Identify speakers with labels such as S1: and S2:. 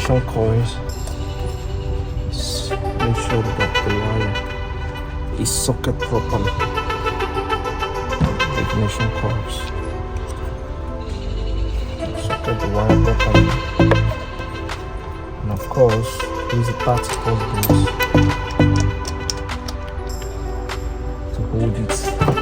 S1: ignition coils. Make sure that the wire is socket properly. Ignition coils. Socket the wire properly. And of course, use the tactical grease to hold it